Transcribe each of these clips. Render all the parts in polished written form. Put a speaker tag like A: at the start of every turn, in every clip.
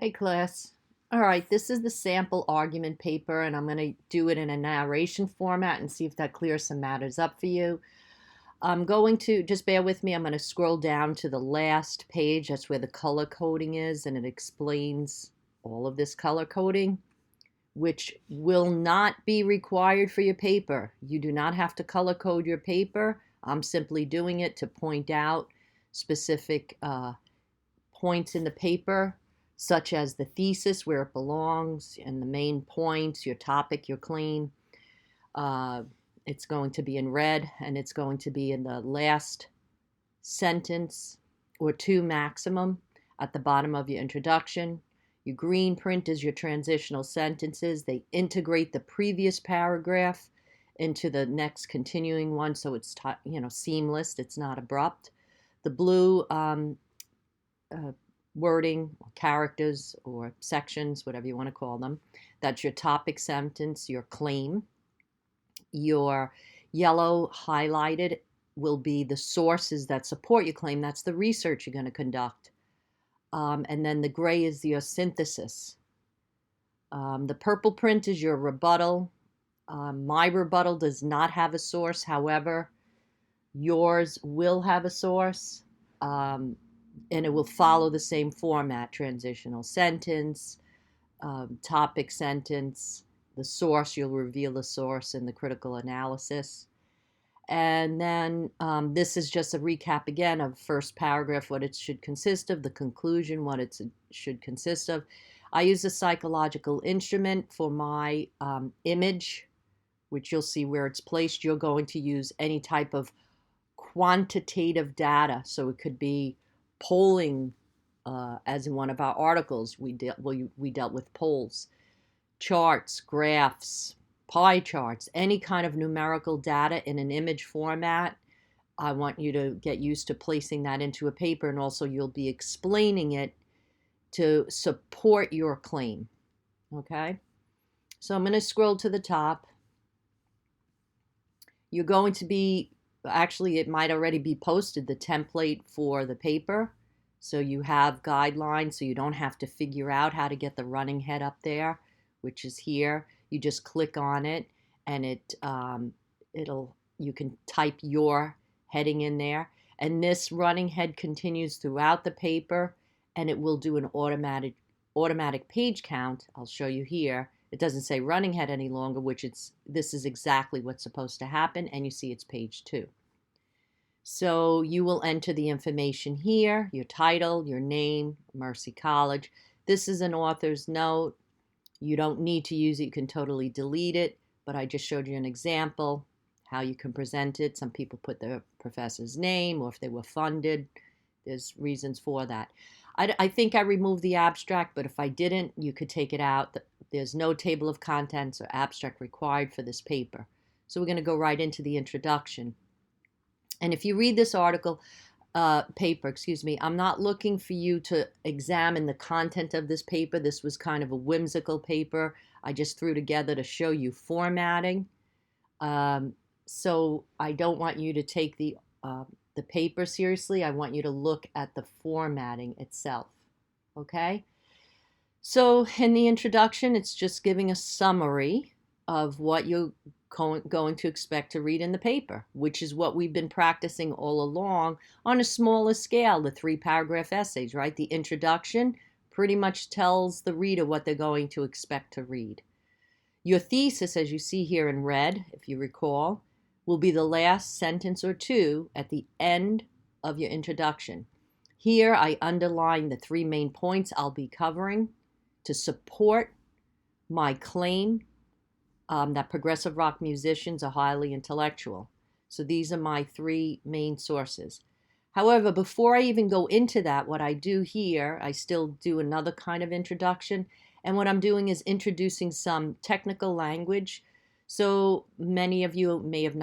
A: Hey class. All right, this is the sample argument paper, and I'm going to do it in a narration format and see if that clears some matters up for you. I'm going to, just bear with me, I'm going to scroll down to the last page. That's where the color coding is, and it explains all of this color coding, which will not be required for your paper. You do not have to color code your paper. I'm simply doing it to point out specific points in the paper, such as the thesis, where it belongs, and the main points, your topic, your claim. It's going to be in red, and it's going to be in the last sentence or two maximum at the bottom of your introduction. Your green print is your transitional sentences. They integrate the previous paragraph into the next continuing one, so it's seamless. It's not abrupt. The blue wording, or characters, or sections, whatever you want to call them. That's your topic sentence, your claim. Your yellow highlighted will be the sources that support your claim. That's the research you're going to conduct. And then the gray is your synthesis. The purple print is your rebuttal. My rebuttal does not have a source. However, yours will have a source. And it will follow the same format: transitional sentence, topic sentence, the source, you'll reveal the source in the critical analysis. And then this is just a recap again of first paragraph, what it should consist of, the conclusion, what it should consist of. I use a psychological instrument for my image, which you'll see where it's placed. You're going to use any type of quantitative data, so it could be polling, as in one of our articles, we dealt with polls, charts, graphs, pie charts, any kind of numerical data in an image format. I want you to get used to placing that into a paper, and also you'll be explaining it to support your claim. Okay? So I'm going to scroll to the top. You're going to be, actually it might already be posted, the template for the paper, so you have guidelines, so you don't have to figure out how to get the running head up there, which is here. You just click on it, and you can type your heading in there, and this running head continues throughout the paper, and it will do an automatic page count. I'll show you here. It doesn't say running head any longer, this is exactly what's supposed to happen, and you see it's page 2. So you will enter the information here, your title, your name, Mercy College. This is an author's note. You don't need to use it. You can totally delete it, but I just showed you an example how you can present it. Some people put their professor's name, or if they were funded, there's reasons for that. I think I removed the abstract, but if I didn't, you could take it out. There's no table of contents or abstract required for this paper. So we're going to go right into the introduction. And if you read this paper, I'm not looking for you to examine the content of this paper. This was kind of a whimsical paper I just threw together to show you formatting. So I don't want you to take the paper seriously. I want you to look at the formatting itself. Okay? So in the introduction, it's just giving a summary of what you're going to expect to read in the paper, which is what we've been practicing all along on a smaller scale, the 3-paragraph essays, right? The introduction pretty much tells the reader what they're going to expect to read. Your thesis, as you see here in red, if you recall, will be the last sentence or two at the end of your introduction. Here I underline the 3 main points I'll be covering to support my claim that progressive rock musicians are highly intellectual. So these are my 3 main sources. However, before I even go into that, what I do here, I still do another kind of introduction. And what I'm doing is introducing some technical language. So many of you may have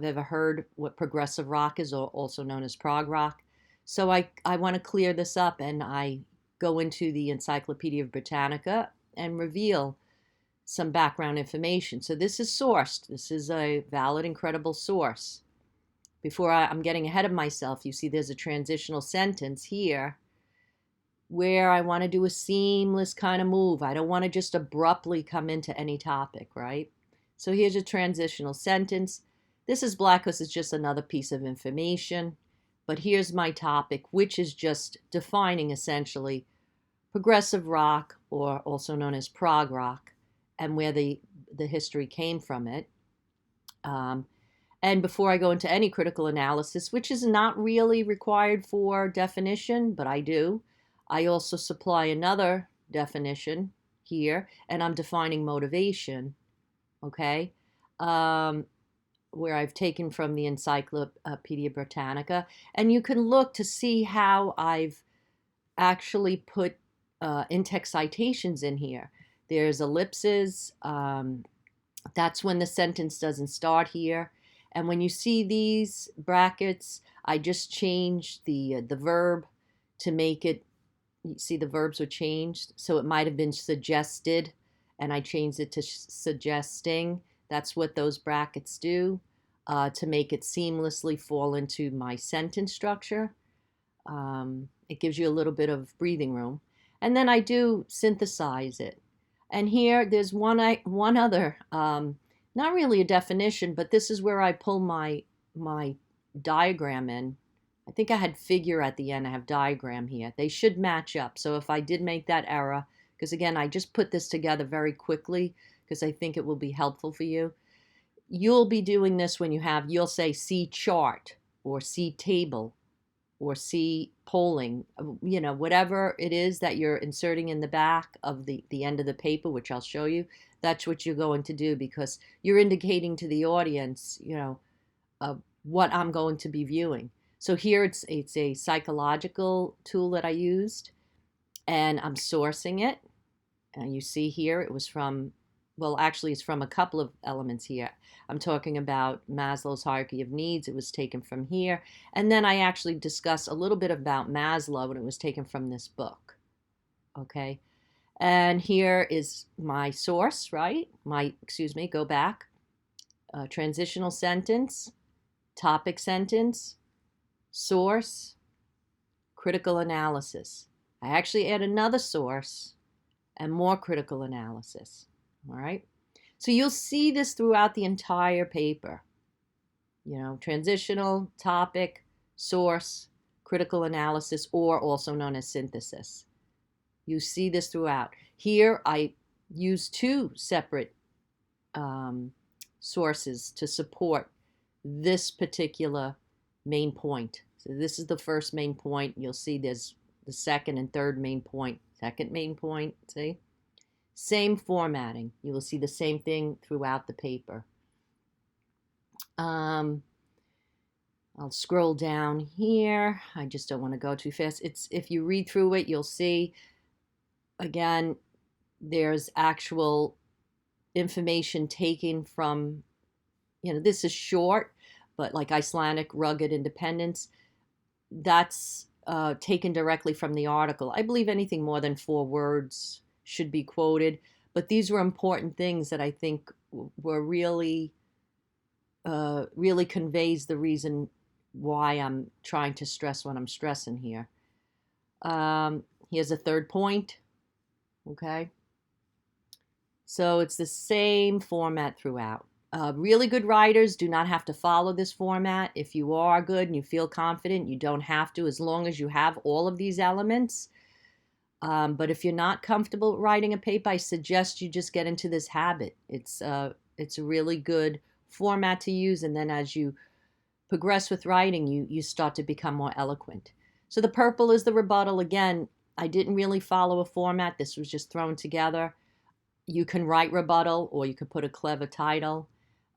A: ever heard what progressive rock is, or also known as prog rock. So I want to clear this up, and I go into the Encyclopedia Britannica and reveal some background information. So this is sourced. This is a valid and credible source. Before I'm getting ahead of myself, you see there's a transitional sentence here where I want to do a seamless kind of move. I don't want to just abruptly come into any topic, right? So here's a transitional sentence. This is black because it's just another piece of information. But here's my topic, which is just defining essentially progressive rock, or also known as prog rock, and where the history came from it. And before I go into any critical analysis, which is not really required for definition, but I do, I also supply another definition here, and I'm defining motivation, okay? Where I've taken from the Encyclopedia Britannica. And you can look to see how I've actually put in-text citations in here. There's ellipses. That's when the sentence doesn't start here. And when you see these brackets, I just changed the verb to make it, you see the verbs were changed. So it might have been suggested, and I changed it to suggesting. That's what those brackets do, to make it seamlessly fall into my sentence structure. It gives you a little bit of breathing room. And then I do synthesize it. And here there's one other, not really a definition, but this is where I pull my diagram in. I think I had figure at the end. I have diagram here. They should match up. So if I did make that error, because again, I just put this together very quickly because I think it will be helpful for you. You'll be doing this when you'll say see chart or see table or see polling, whatever it is that you're inserting in the back of the end of the paper, which I'll show you. That's what you're going to do, because you're indicating to the audience, what I'm going to be viewing. So here it's a psychological tool that I used, and I'm sourcing it. And you see here it was from, well, actually it's from a couple of elements here. I'm talking about Maslow's hierarchy of needs. It was taken from here. And then I actually discuss a little bit about Maslow, and it was taken from this book. Okay. And here is my source, right? Go back. Transitional sentence, topic sentence, source, critical analysis. I actually add another source and more critical analysis. All right. So you'll see this throughout the entire paper. Transitional, topic, source, critical analysis, or also known as synthesis. You see this throughout. Here I use two separate sources to support this particular main point. So this is the first main point. You'll see there's the second and third main point. Second main point, see? Same formatting. You will see the same thing throughout the paper. I'll scroll down here. I just don't want to go too fast. If you read through it, you'll see, again, there's actual information taken from, this is short, but like Icelandic rugged independence, that's taken directly from the article. I believe anything more than 4 words should be quoted, but these were important things that I think were really conveys the reason why I'm trying to stress what I'm stressing here. Here's a third point, okay? So it's the same format throughout. Really good writers do not have to follow this format. If you are good and you feel confident, you don't have to, as long as you have all of these elements. But if you're not comfortable writing a paper, I suggest you just get into this habit. It's a really good format to use, and then as you progress with writing, you start to become more eloquent. So the purple is the rebuttal. Again, I didn't really follow a format. This was just thrown together. You can write rebuttal, or you could put a clever title.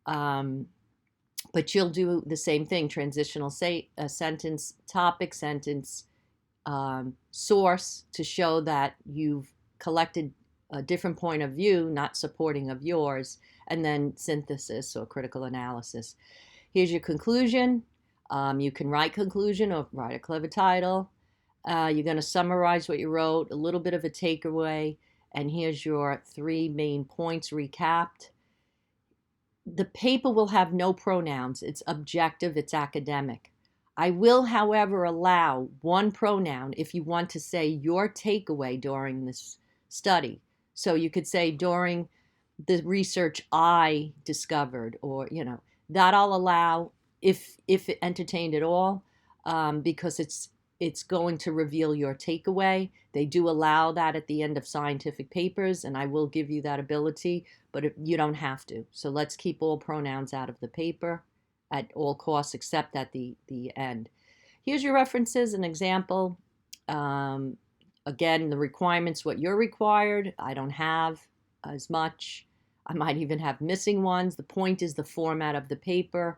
A: But you'll do the same thing: transitional sentence, topic sentence, source to show that you've collected a different point of view, not supporting of yours, and then synthesis or critical analysis. Here's your conclusion. You can write conclusion or write a clever title. You're going to summarize what you wrote, a little bit of a takeaway, and here's your 3 main points recapped. The paper will have no pronouns. It's objective, it's academic. I will, however, allow one pronoun if you want to say your takeaway during this study. So you could say during the research I discovered, or that I'll allow if entertained at all, because it's going to reveal your takeaway. They do allow that at the end of scientific papers, and I will give you that ability, but you don't have to. So let's keep all pronouns out of the paper at all costs, except at the end. Here's your references, an example. Um, Again, the requirements, what you're required. I don't have as much. I might even have missing ones. The point is the format of the paper.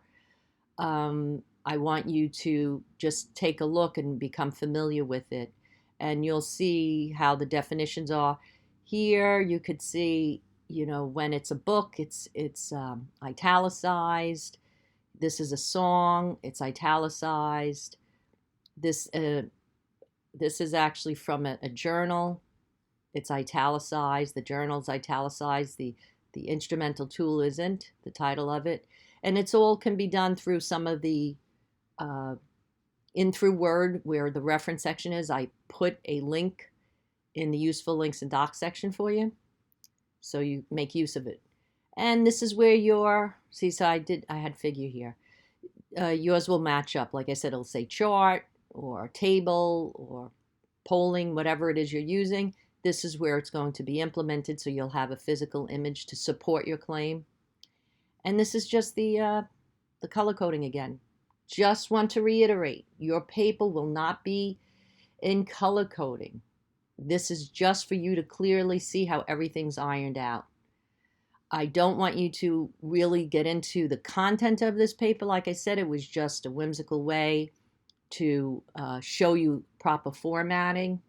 A: I want you to just take a look and become familiar with it. And you'll see how the definitions are. Here you could see, when it's a book, it's italicized. This is a song, it's italicized. This is actually from a journal. It's italicized. The journal's italicized. The instrumental tool isn't, the title of it. And it's all can be done through some of the in through Word, where the reference section is. I put a link in the useful links and docs section for you, so you make use of it. And this is where so I had figure here. Yours will match up. Like I said, it'll say chart or table or polling, whatever it is you're using. This is where it's going to be implemented, so you'll have a physical image to support your claim. And this is just the color coding again. Just want to reiterate, your paper will not be in color coding. This is just for you to clearly see how everything's ironed out. I don't want you to really get into the content of this paper. Like I said, it was just a whimsical way to show you proper formatting.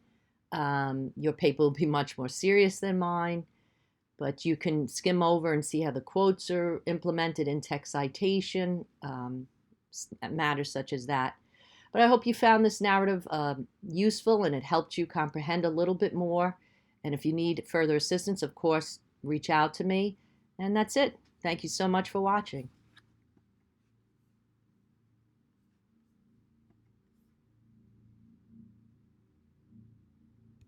A: Your paper will be much more serious than mine, but you can skim over and see how the quotes are implemented in text citation, matters such as that. But I hope you found this narrative useful and it helped you comprehend a little bit more. And if you need further assistance, of course, reach out to me. And that's it. Thank you so much for watching.